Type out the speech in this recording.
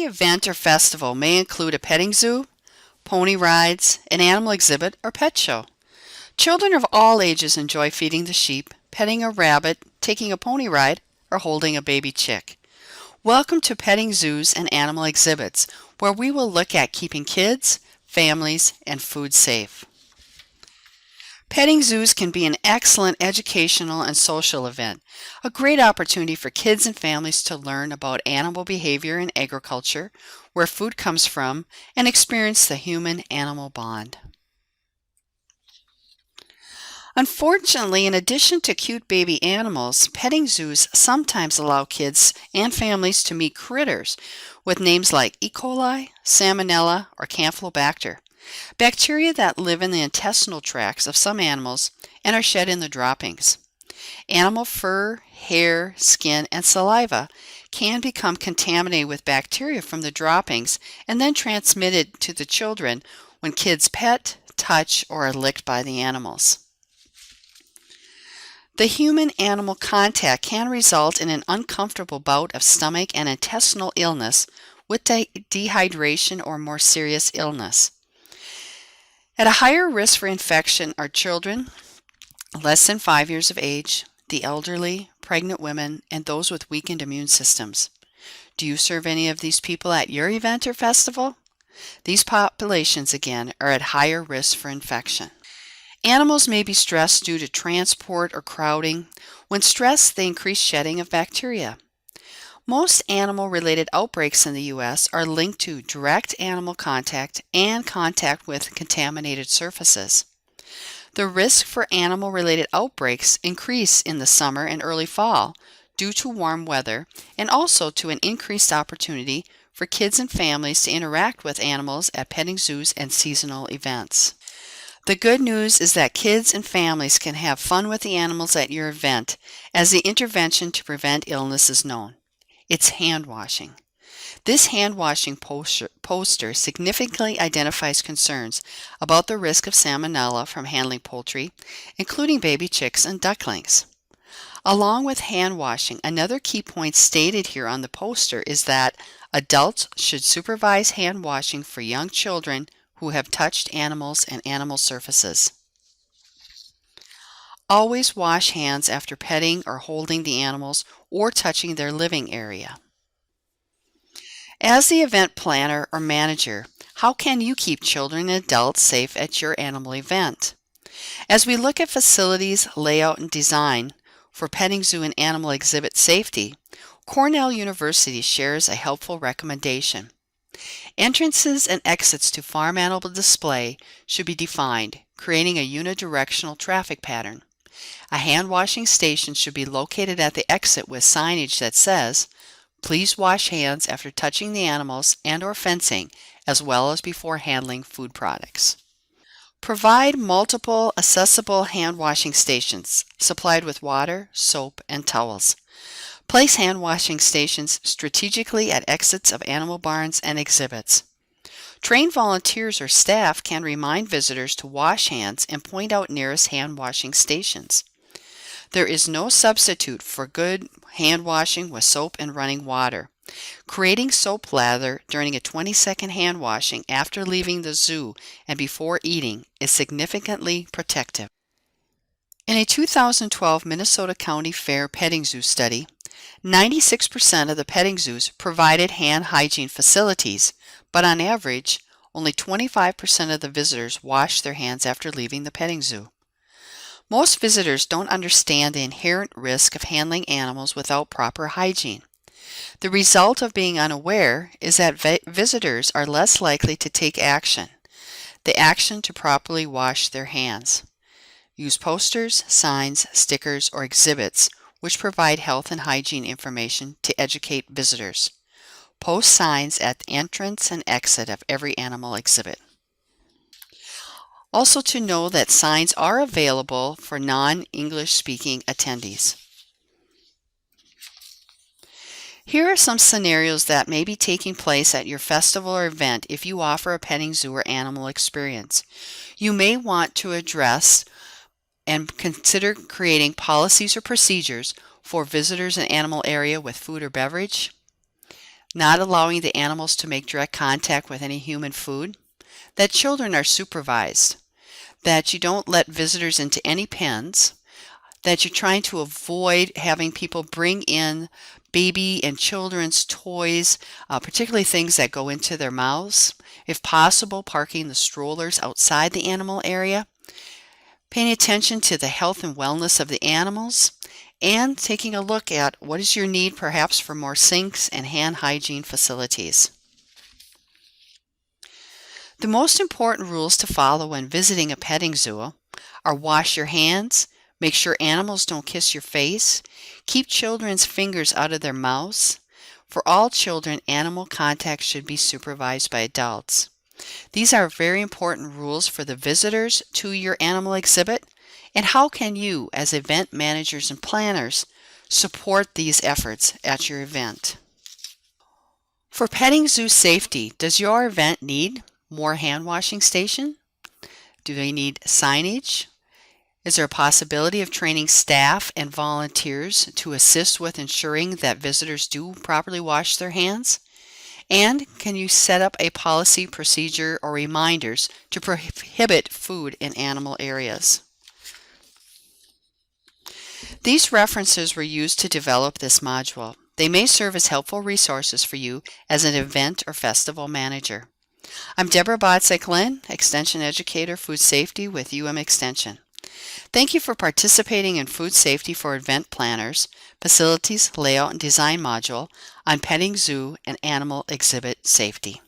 the event or festival may include a petting zoo, pony rides, an animal exhibit, or pet show. Children of all ages enjoy feeding the sheep, petting a rabbit, taking a pony ride, or holding a baby chick. Welcome to Petting Zoos and Animal Exhibits, where we will look at keeping kids, families, and food safe. Petting zoos can be an excellent educational and social event, a great opportunity for kids and families to learn about animal behavior and agriculture, where food comes from, and experience the human-animal bond. Unfortunately, in addition to cute baby animals, petting zoos sometimes allow kids and families to meet critters with names like E. coli, Salmonella, or Campylobacter, bacteria that live in the intestinal tracts of some animals and are shed in the droppings. Animal fur, hair, skin, and saliva can become contaminated with bacteria from the droppings and then transmitted to the children when kids pet, touch, or are licked by the animals. The human-animal contact can result in an uncomfortable bout of stomach and intestinal illness with dehydration or more serious illness. At a higher risk for infection are children less than 5 years of age, the elderly, pregnant women, and those with weakened immune systems. Do you serve any of these people at your event or festival? These populations, again, are at higher risk for infection. Animals may be stressed due to transport or crowding. When stressed, they increase shedding of bacteria. Most animal-related outbreaks in the U.S. are linked to direct animal contact and contact with contaminated surfaces. The risk for animal-related outbreaks increase in the summer and early fall due to warm weather and also to an increased opportunity for kids and families to interact with animals at petting zoos and seasonal events. The good news is that kids and families can have fun with the animals at your event as the intervention to prevent illness is known. It's hand washing. This hand washing poster significantly identifies concerns about the risk of salmonella from handling poultry, including baby chicks and ducklings. Along with hand washing, another key point stated here on the poster is that adults should supervise hand washing for young children who have touched animals and animal surfaces. Always wash hands after petting or holding the animals or touching their living area. As the event planner or manager, how can you keep children and adults safe at your animal event? As we look at facilities, layout, and design for petting zoo and animal exhibit safety, Cornell University shares a helpful recommendation. Entrances and exits to farm animal display should be defined, creating a unidirectional traffic pattern. A hand washing station should be located at the exit with signage that says, "Please wash hands after touching the animals and/or fencing, as well as before handling food products." Provide multiple accessible hand washing stations supplied with water, soap, and towels. Place hand washing stations strategically at exits of animal barns and exhibits. Trained volunteers or staff can remind visitors to wash hands and point out nearest hand washing stations. There is no substitute for good hand washing with soap and running water. Creating soap lather during a 20-second hand washing after leaving the zoo and before eating is significantly protective. In a 2012 Minnesota County Fair petting zoo study, 96% of the petting zoos provided hand hygiene facilities, but on average, only 25% of the visitors washed their hands after leaving the petting zoo. Most visitors don't understand the inherent risk of handling animals without proper hygiene. The result of being unaware is that visitors are less likely to take action, the action to properly wash their hands. Use posters, signs, stickers, or exhibits which provide health and hygiene information to educate visitors. Post signs at the entrance and exit of every animal exhibit. Also to know that signs are available for non-English speaking attendees. Here are some scenarios that may be taking place at your festival or event if you offer a petting zoo or animal experience. You may want to address and consider creating policies or procedures for visitors in animal area with food or beverage, not allowing the animals to make direct contact with any human food, that children are supervised, that you don't let visitors into any pens, that you're trying to avoid having people bring in baby and children's toys, particularly things that go into their mouths. If possible, parking the strollers outside the animal area, paying attention to the health and wellness of the animals, and taking a look at what is your need perhaps for more sinks and hand hygiene facilities. The most important rules to follow when visiting a petting zoo are wash your hands, make sure animals don't kiss your face, keep children's fingers out of their mouths. For all children, animal contact should be supervised by adults. These are very important rules for the visitors to your animal exhibit. And how can you, as event managers and planners, support these efforts at your event? For petting zoo safety, does your event need more hand washing station? Do they need signage? Is there a possibility of training staff and volunteers to assist with ensuring that visitors do properly wash their hands? And can you set up a policy, procedure, or reminders to prohibit food in animal areas? These references were used to develop this module. They may serve as helpful resources for you as an event or festival manager. I'm Deborah Botzek-Lynn, Extension Educator, Food Safety with UM Extension. Thank you for participating in Food Safety for Event Planners, Facilities, Layout, and Design module on petting zoo and animal exhibit safety.